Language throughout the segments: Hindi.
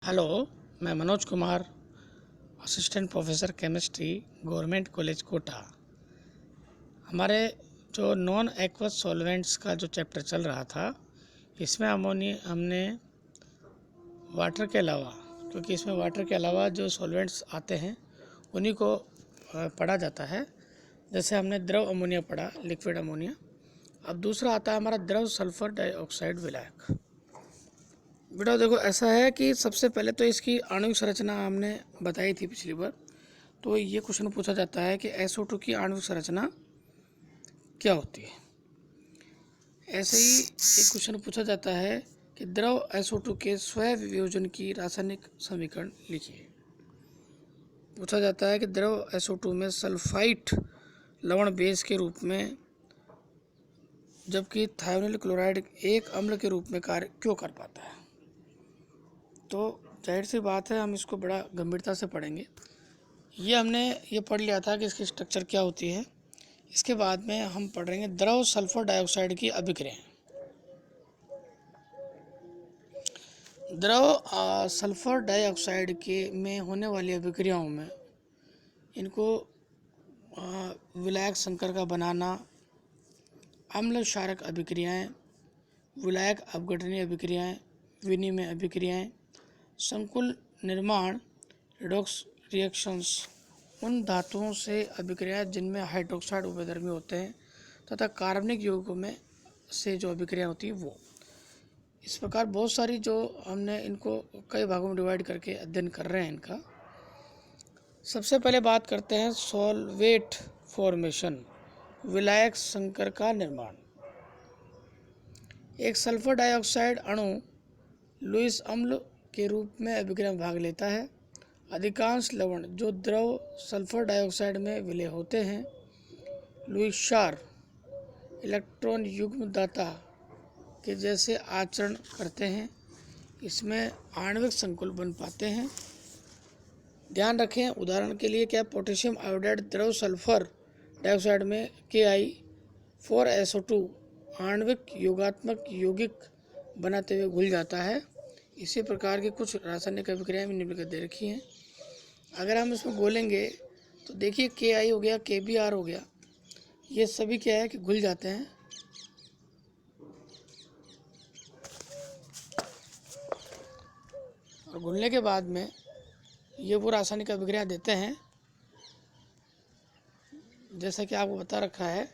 हेलो। मैं Manoj Kumar, assistant professor chemistry, government college Kota. हमारे जो नॉन एक्वस सॉल्वेंट्स का जो चैप्टर चल रहा था, इसमें हमने वाटर के अलावा, क्योंकि इसमें वाटर के अलावा जो सॉल्वेंट्स आते हैं उन्हीं को पढ़ा जाता है। जैसे हमने द्रव अमोनिया पढ़ा, लिक्विड अमोनिया। अब दूसरा आता है हमारा द्रव सल्फर डाइऑक्साइड विलायक। बेटा देखो, ऐसा है कि सबसे पहले तो इसकी आणविक संरचना हमने बताई थी पिछली बार। तो ये क्वेश्चन पूछा जाता है कि SO2 की आणविक संरचना क्या होती है। ऐसे ही एक क्वेश्चन पूछा जाता है कि द्रव SO2 के स्व वियोजन की रासायनिक समीकरण लिखिए। पूछा जाता है कि द्रव SO2 में सल्फाइट लवण बेस के रूप में, जबकि थायोनिल क्लोराइड एक अम्ल के रूप में कार्य क्यों कर पाता है। तो जाहिर सी बात है, हम इसको बड़ा गंभीरता से पढ़ेंगे। हमने ये पढ़ लिया था कि इसकी स्ट्रक्चर क्या होती है। इसके बाद में हम पढ़ेंगे द्रव सल्फर डाइऑक्साइड की अभिक्रियाएं। द्रव सल्फर डाइऑक्साइड के में होने वाली अभिक्रियाओं में इनको विलायक संकर का बनाना, अम्ल क्षारक अभिक्रियाएं, विलायक अपघटनीय अभिक्रियाएं, विनिमय अभिक्रियाएं, संकुल निर्माण, रिडॉक्स रिएक्शंस, उन धातुओं से अभिक्रियाएं जिनमें हाइड्रोक्साइड उभयधर्मी होते हैं, तथा कार्बनिक यौगिकों में से जो अभिक्रिया होती है वो। इस प्रकार बहुत सारी जो हमने इनको कई भागों में डिवाइड करके अध्ययन कर रहे हैं इनका। सबसे पहले बात करते हैं सॉल्वेट फॉर्मेशन, विलायक संकर का निर्माण। एक सल्फर डाइऑक्साइड अणु लुईस अम्ल के रूप में अभिक्रिया में भाग लेता है। अधिकांश लवण जो द्रव सल्फर डाइऑक्साइड में विलय होते हैं लुईस क्षार इलेक्ट्रॉन युग्मदाता के जैसे आचरण करते हैं। इसमें आणविक संकुल बन पाते हैं। ध्यान रखें, उदाहरण के लिए क्या पोटेशियम आयोडाइड द्रव सल्फर डाइऑक्साइड में Ki4SO2 आणविक योगात्मक यौगिक बनाते हुए घुल जाता है। इसी प्रकार की कुछ रासायनिक अभिक्रियाएं भी निम्नलिखित दे रखी हैं। अगर हम इसमें घोलेंगे तो देखिए Ki हो गया, Kbr हो गया, ये सभी क्या है कि घुल जाते हैं। और घुलने के बाद में ये वो रासायनिक अभिक्रिया देते हैं जैसा कि आपको बता रखा है।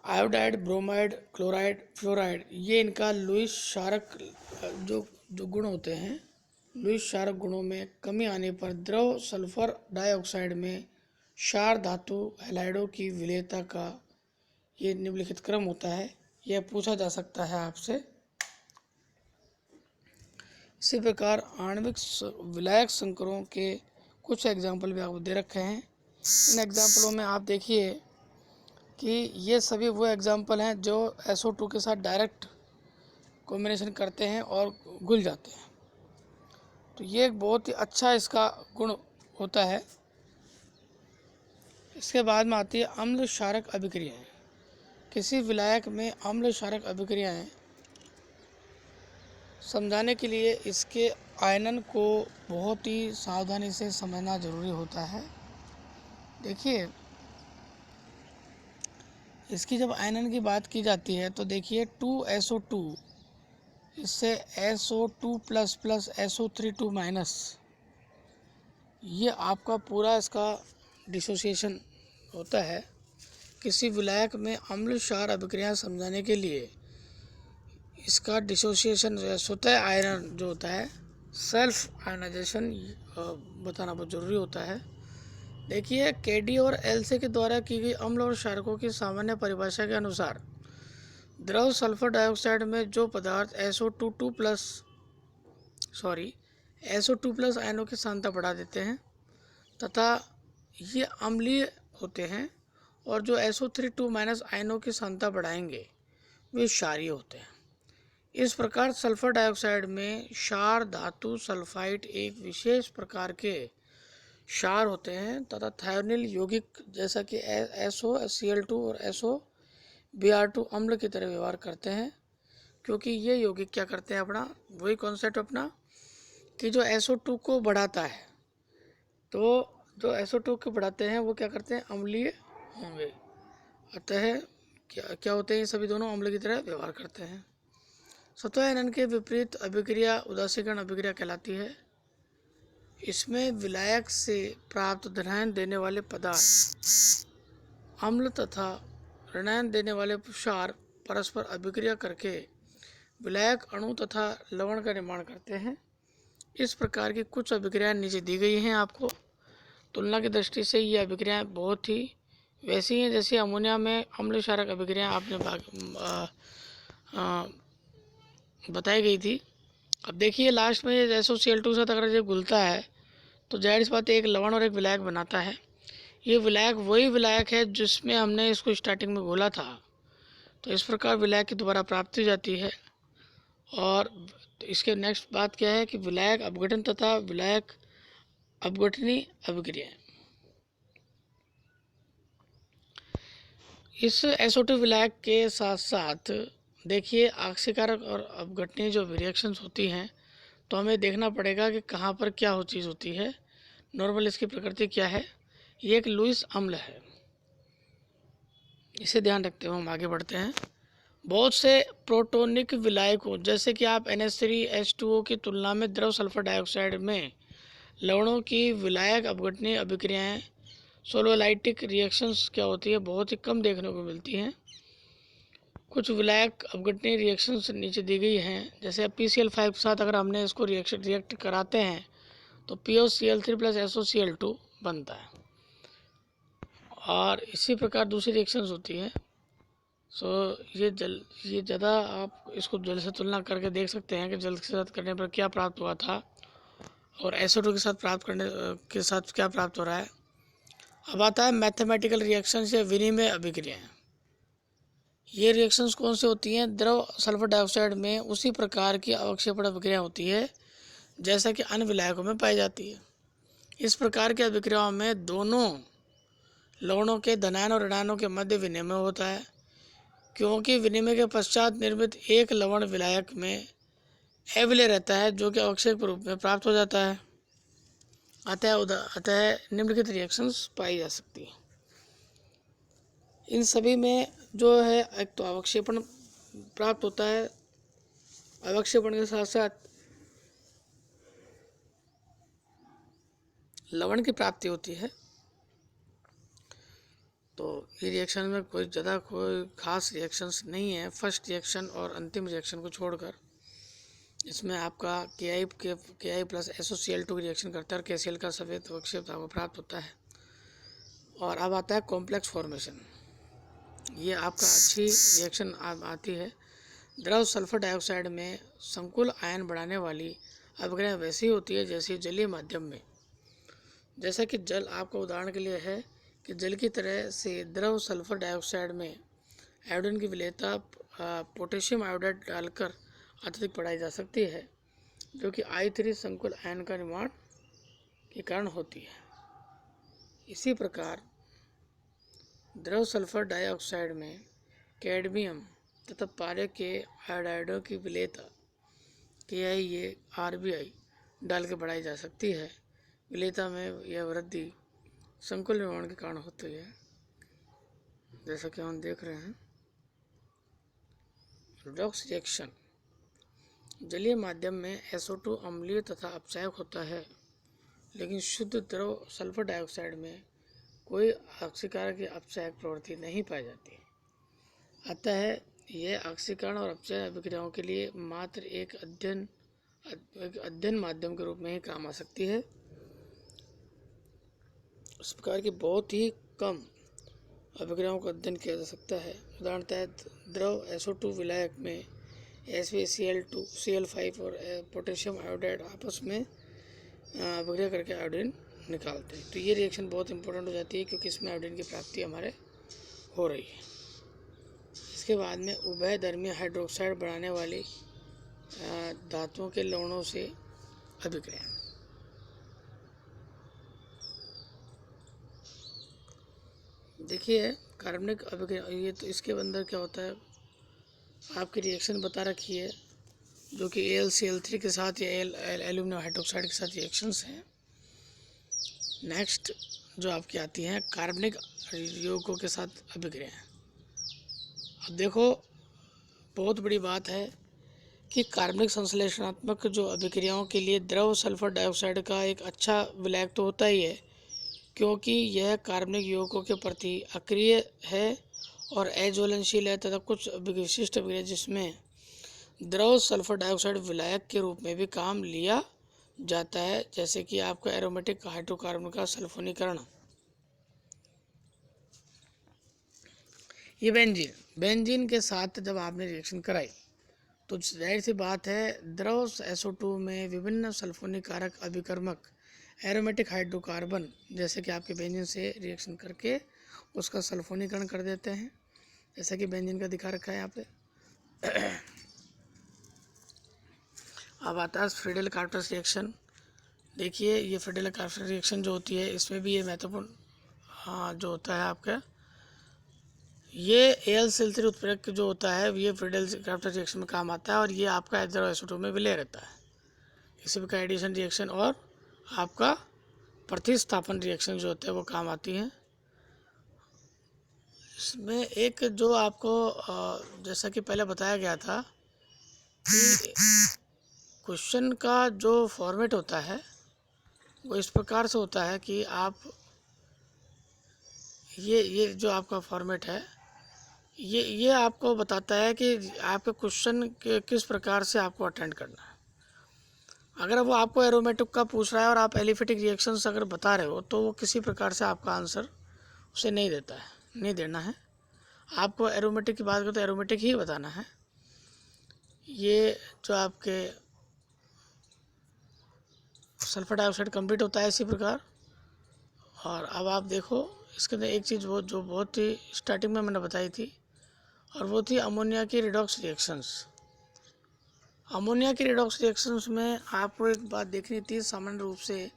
आयोडाइड, ब्रोमाइड, क्लोराइड, फ्लोराइड, ये इनका लुईस क्षारक जो गुण होते हैं। लुईस क्षारक गुणों में कमी आने पर द्रव सल्फर डाइऑक्साइड में क्षार धातु हैलाइडों की विलेयता का ये निम्नलिखित क्रम होता है। यह पूछा जा सकता है आपसे। इसी प्रकार आणविक विलायक संकरों के कुछ एग्जाम्पल भी आपको दे रखे हैं। इन एग्जाम्पलों में आप देखिए कि ये सभी वो एग्जाम्पल हैं जो SO2 के साथ डायरेक्ट कॉम्बिनेशन करते हैं और घुल जाते हैं। तो ये एक बहुत ही अच्छा इसका गुण होता है। इसके बाद में आती है अम्ल क्षारक अभिक्रियाएं। किसी विलायक में अम्ल क्षारक अभिक्रियाएं समझाने के लिए इसके आयनन को बहुत ही सावधानी से समझना जरूरी होता है। देखिए, इसकी जब आयनन की बात की जाती है तो देखिए 2SO2, इससे SO2 plus plus SO3 minus, ये आपका पूरा इसका डिसोसिएशन होता है। किसी विलायक में अम्ल क्षार अभिक्रिया समझाने के लिए इसका डिसोसिएशन स्वतः आयनन जो होता है, सेल्फ आयनाइजेशन, बताना बहुत ज़रूरी होता है। देखिए, KD और LC के द्वारा की गई अम्ल और क्षारकों की सामान्य परिभाषा के अनुसार द्रव सल्फर डाइऑक्साइड में जो पदार्थ SO2 प्लस आयनों की सांद्रता बढ़ा देते हैं तथा ये अम्लीय होते हैं, और जो SO3 माइनस आयनों की सांद्रता बढ़ाएंगे वे क्षारीय होते हैं। इस प्रकार सल्फर डाइऑक्साइड में क्षार धातु सल्फाइड एक विशेष प्रकार के क्षार होते हैं तथा थायोनिल यौगिक जैसा कि SOCl2 और SO Br2 अम्ल की तरह व्यवहार करते हैं, क्योंकि ये यौगिक क्या करते हैं, अपना वही कॉन्सेप्ट अपना कि जो SO2 को बढ़ाता है, तो जो SO2 को बढ़ाते हैं वो क्या करते हैं, अम्लीय होंगे। अतः क्या क्या होते हैं, ये सभी दोनों अम्ल की तरह व्यवहार करते हैं। स्वतः ईंधन के विपरीत अभिक्रिया उदासीकरण अभिक्रिया कहलाती है। इसमें विलायक से प्राप्त धनायन देने वाले पदार्थ अम्ल तथा ऋणायन देने वाले क्षार परस्पर अभिक्रिया करके विलायक अणु तथा लवण का निर्माण करते हैं। इस प्रकार की कुछ अभिक्रियाएं नीचे दी गई हैं आपको। तुलना की दृष्टि से ये अभिक्रियाएं बहुत ही वैसी हैं जैसे अमोनिया में अम्ल क्षारक अभिक्रियाएं आपने बताई गई थी। अब देखिए लास्ट में ये SOCl2 के साथ अगर ये घुलता है तो जाहिर सी बात है एक लवण और एक विलायक बनाता है। ये विलायक वही विलायक है जिसमें हमने इसको स्टार्टिंग में घोला था। तो इस प्रकार विलायक की दोबारा प्राप्ति हो जाती है। और इसके नेक्स्ट बात क्या है कि विलायक अपघटन तथा विलायक अपघटनी अभिक्रियाएं। इस SO2 विलायक के साथ साथ देखिए ऑक्सीकारक और अपघटनी जो रिएक्शंस होती हैं, तो हमें देखना पड़ेगा कि कहाँ पर क्या हो चीज़ होती है। नॉर्मल इसकी प्रकृति क्या है, ये एक लुईस अम्ल है, इसे ध्यान रखते हुए हम आगे बढ़ते हैं। बहुत से प्रोटोनिक विलायकों जैसे कि आप NH3H2O की तुलना में द्रव सल्फर डाइऑक्साइड में लवणों की विलायक अपघटनी अभिक्रियाएं सोलोलाइटिक रिएक्शंस क्या होती है, बहुत ही कम देखने को मिलती हैं। कुछ विलायक अपघटनी रिएक्शंस नीचे दी गई हैं, जैसे PCl5 के साथ अगर हमने इसको रिएक्ट कराते हैं तो POCl3 + SOCl2 बनता है। और इसी प्रकार दूसरी रिएक्शंस होती हैं। ये ज़्यादा आप इसको जल से तुलना करके देख सकते हैं कि जल के साथ करने पर क्या प्राप्त हुआ था और SO2 के साथ प्राप्त करने के साथ क्या प्राप्त हो रहा है। अब आता है मैथमेटिकल रिएक्शंस या विनिमय अभिक्रियाएं। ये रिएक्शंस कौन सी होती हैं, द्रव सल्फर डाइऑक्साइड में उसी प्रकार की अवक्षेपण अभिक्रिया होती है जैसा कि अन्य विलायकों में पाई जाती है। इस प्रकार की अभिक्रियाओं में दोनों लवणों के धनायन और ऋणायनों के मध्य विनिमय होता है, क्योंकि विनिमय के पश्चात निर्मित एक लवण विलायक में अविलय रहता है जो कि अवक्षेप के रूप में प्राप्त हो जाता है। अतः निम्नलिखित रिएक्शंस पाई जा सकती हैं। इन सभी में जो है एक तो अवक्षेपण प्राप्त होता है, अवक्षेपण के साथ साथ लवण की प्राप्ति होती है। तो ये रिएक्शन में कोई खास रिएक्शंस नहीं है। फर्स्ट रिएक्शन और अंतिम रिएक्शन को छोड़कर इसमें आपका Ki + SOCl2 की रिएक्शन करता है और KCl का सफ़ेद अवक्षेप आपको प्राप्त होता है। और अब आता है कॉम्प्लेक्स फॉर्मेशन। ये आपका अच्छी रिएक्शन आती है। द्रव सल्फर डाइऑक्साइड में संकुल आयन बढ़ाने वाली अभिक्रिया वैसी होती है जैसे जलीय माध्यम में। जैसा कि जल आपका उदाहरण के लिए है कि जल की तरह से द्रव सल्फर डाइऑक्साइड में आयोडीन की विलेयता पोटेशियम आयोडाइड डालकर अत्यधिक बढ़ाई जा सकती है, जो कि I3 संकुल आयन का निर्माण के कारण होती है। इसी प्रकार द्रव सल्फर डाइऑक्साइड में कैडमियम तथा पारे के आयोडाइडों की विलेयता KiArBi डाल के बढ़ाई जा सकती है। विलेयता में यह वृद्धि संकुल निर्माण के कारण होती है, जैसा कि हम देख रहे हैं। Redox reaction. जलीय माध्यम में SO2 अम्लीय तथा अपचायक होता है, लेकिन शुद्ध द्रव सल्फर डाइऑक्साइड में कोई ऑक्सीकारक या अपचायक प्रवृत्ति नहीं पाई जाती। अतः यह ऑक्सीकरण और अपचायक अभिक्रियाओं के लिए मात्र एक अध्ययन माध्यम के रूप में ही काम आ सकती है। इस प्रकार की बहुत ही कम अभिक्रियाओं का अध्ययन किया जा सकता है। उदाहरणतः द्रव SO2 विलायक में SbCl2 Cl5 और पोटेशियम आयोडाइड आपस में अभिक्रिया करके आयोडीन निकालते हैं। तो ये रिएक्शन बहुत इंपॉर्टेंट हो जाती है क्योंकि इसमें आयोडीन की प्राप्ति हमारे हो रही है। इसके बाद में उभयधर्मी हाइड्रोक्साइड बढ़ाने वाली धातुओं के लवणों से अभिक्रिया। देखिए कार्बनिक अभिक्रिया, ये तो इसके अंदर क्या होता है आपकी रिएक्शन बता रखी है, जो कि AlCl3 के साथ या एल्यूमिनियम हाइड्रोक्साइड के साथ रिएक्शंस हैं। नेक्स्ट जो आपकी आती हैं कार्बनिक यौगिकों के साथ अभिक्रियाएं। अब देखो बहुत बड़ी बात है कि कार्बनिक संश्लेषणात्मक जो अभिक्रियाओं के लिए द्रव सल्फर डाइऑक्साइड का एक अच्छा विलायक तो होता ही है, क्योंकि यह कार्बनिक यौगिकों के प्रति अक्रिय है और अज्वलनशील है तथा कुछ विशिष्ट अभिक्रिया जिसमें द्रव सल्फर डाइऑक्साइड विलायक के रूप में भी काम लिया जाता है, जैसे कि आपका एरोमेटिक हाइड्रोकार्बन का सल्फोनीकरण। ये बेंजीन के साथ जब आपने रिएक्शन कराई तो जाहिर सी बात है द्रव SO2 में विभिन्न सल्फोनीकारक अभिकर्मक एरोमेटिक हाइड्रोकार्बन जैसे कि आपके बेंजीन से रिएक्शन करके उसका सल्फोनीकरण कर देते हैं, जैसा कि बेंजीन का दिखा रखा है यहाँ पे। अब आता है फ्रीडल कार्पस रिएक्शन। देखिए ये फ्रीडल कार्पस रिएक्शन जो होती है इसमें भी ये महत्वपूर्ण जो होता है आपका ये AlCl3 उत्प्रेरक जो होता है ये फ्रीडल कार्पस रिएक्शन में काम आता है और ये आपका SO2 में विलय रहता है। इसी प्रकार एडिशन रिएक्शन और आपका प्रतिस्थापन रिएक्शन जो होते हैं वो काम आती हैं। इसमें एक जो आपको जैसा कि पहले बताया गया था कि क्वेश्चन का जो फॉर्मेट होता है वो इस प्रकार से होता है कि आप ये जो आपका फॉर्मेट है ये आपको बताता है कि आपके क्वेश्चन किस प्रकार से आपको अटेंड करना है। अगर वो आपको एरोमेटिक का पूछ रहा है और आप एलिफेटिक रिएक्शंस अगर बता रहे हो तो वो किसी प्रकार से आपका आंसर उसे नहीं देता है, नहीं देना है। आपको एरोमेटिक की बात करें तो एरोमेटिक ही बताना है। ये जो आपके सल्फर डाइऑक्साइड कंप्लीट होता है इसी प्रकार। और अब आप देखो इसके अंदर एक चीज़ वो जो बहुत ही स्टार्टिंग में मैंने बताई थी और वो थी अमोनिया की रिडॉक्स रिएक्शंस। अमोनिया की रिडॉक्स रिएक्शंस में आपको एक बात देखनी थी, सामान्य रूप से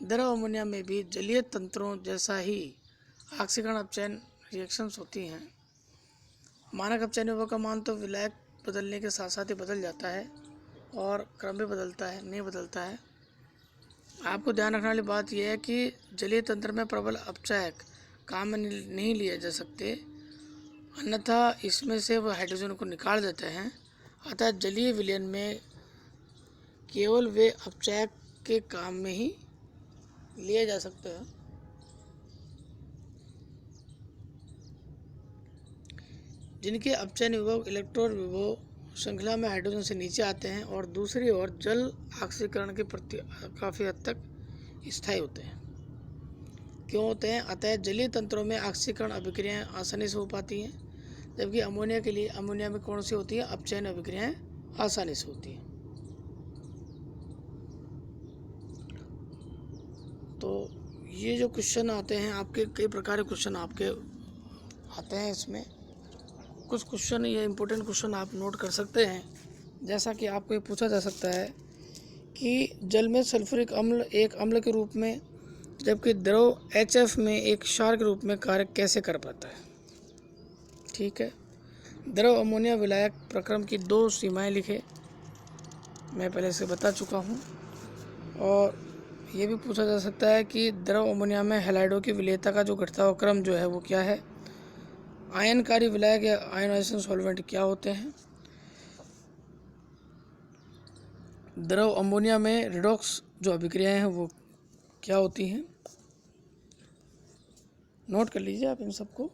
द्रव अमोनिया में भी जलीय तंत्रों जैसा ही ऑक्सीकरण अपचयन रिएक्शंस होती हैं। मानक अपचयन विभव का मान तो विलायक बदलने के साथ साथ ही बदल जाता है और क्रम भी बदलता है, नहीं बदलता है। आपको ध्यान रखने वाली बात यह है कि जलीय तंत्र में प्रबल अपचयक काम में नहीं लिए जा सकते, अन्यथा इसमें से वो हाइड्रोजन को निकाल देते हैं। अतः जलीय विलयन में केवल वे अपचयक के काम में ही लिए जा सकते हैं जिनके अपचयन विभव इलेक्ट्रॉन विभव श्रृंखला में हाइड्रोजन से नीचे आते हैं और दूसरी ओर जल ऑक्सीकरण के प्रति काफ़ी हद तक स्थायी होते हैं। क्यों होते हैं? अतः जलीय तंत्रों में ऑक्सीकरण अभिक्रियाएं आसानी से हो पाती हैं, जबकि अमोनिया के लिए अमोनिया में कौन सी होती है? अपचयन अभिक्रियाएं आसानी से होती हैं। तो ये जो क्वेश्चन आते हैं आपके, कई प्रकार के क्वेश्चन आपके आते हैं। इसमें कुछ क्वेश्चन, ये इम्पोर्टेंट क्वेश्चन आप नोट कर सकते हैं। जैसा कि आपको ये पूछा जा सकता है कि जल में सल्फ्यूरिक अम्ल एक अम्ल के रूप में जबकि द्रव HF में एक क्षार के रूप में कार्य कैसे कर पाता है। ठीक है, द्रव अमोनिया विलायक प्रक्रम की 2 सीमाएं लिखे, मैं पहले से बता चुका हूँ। और ये भी पूछा जा सकता है कि द्रव अमोनिया में हैलाइडों की विलेयता का जो घटता हुआ क्रम जो है वो क्या है। आयनकारी विलायक या आयोनाइजेशन सॉल्वेंट क्या होते हैं। द्रव अमोनिया में रिडॉक्स जो अभिक्रियाएं हैं वो क्या होती हैं। नोट कर लीजिए आप इन सबको।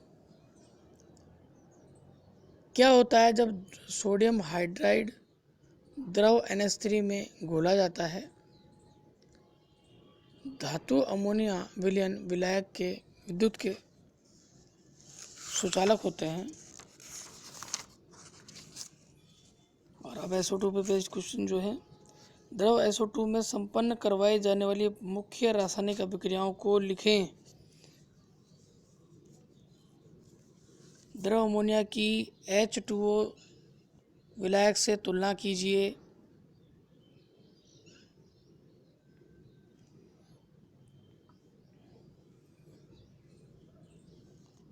क्या होता है जब सोडियम हाइड्राइड द्रव NH3 में घोला जाता है। धातु अमोनिया विलयन विलायक के विद्युत के सुचालक होते हैं। और अब SO2 पे बेस्ड क्वेश्चन जो है, द्रव SO2 में संपन्न करवाई जाने वाली मुख्य रासायनिक अभिक्रियाओं को लिखें। द्रव अमोनिया की H2O विलायक से तुलना कीजिए।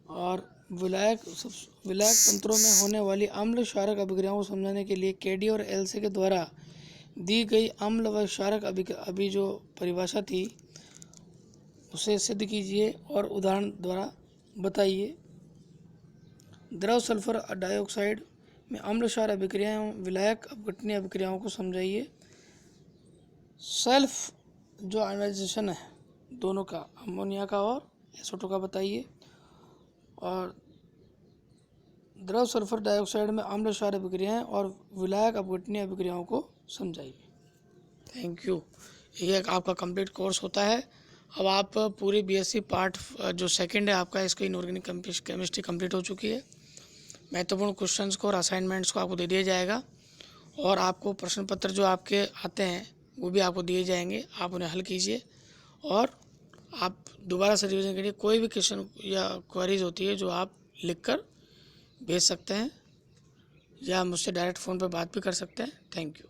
और विलायक तंत्रों में होने वाली अम्ल क्षारक अभिक्रियाओं को समझाने के लिए केडी और एलसे के द्वारा दी गई अम्ल व क्षारक अभी जो परिभाषा थी उसे सिद्ध कीजिए और उदाहरण द्वारा बताइए। द्रव सल्फर डाइऑक्साइड में अम्ल क्षार अभिक्रियाएं विलायक अपघटनीय अभिक्रियाओं को समझाइए। सेल्फ जो आयनाइजेशन है दोनों का, अमोनिया का और SO2 का बताइए। और द्रव सल्फर डाइऑक्साइड में अम्ल क्षार अभिक्रियाएं और विलायक अपघटनीय अभिक्रियाओं को समझाइए। Thank you. ये आपका कंप्लीट कोर्स होता है। अब आप पूरी BSc पार्ट जो सेकंड है आपका, इसकी इनऑर्गेनिक केमिस्ट्री कंप्लीट हो चुकी है। महत्वपूर्ण क्वेश्चंस को और असाइनमेंट्स को आपको दे दिया जाएगा और आपको प्रश्न पत्र जो आपके आते हैं वो भी आपको दिए जाएंगे, आप उन्हें हल कीजिए। और आप दोबारा से रिवीजन के लिए कोई भी क्वेश्चन या क्वेरीज होती है जो आप लिखकर भेज सकते हैं या मुझसे डायरेक्ट फ़ोन पर बात भी कर सकते हैं। Thank you.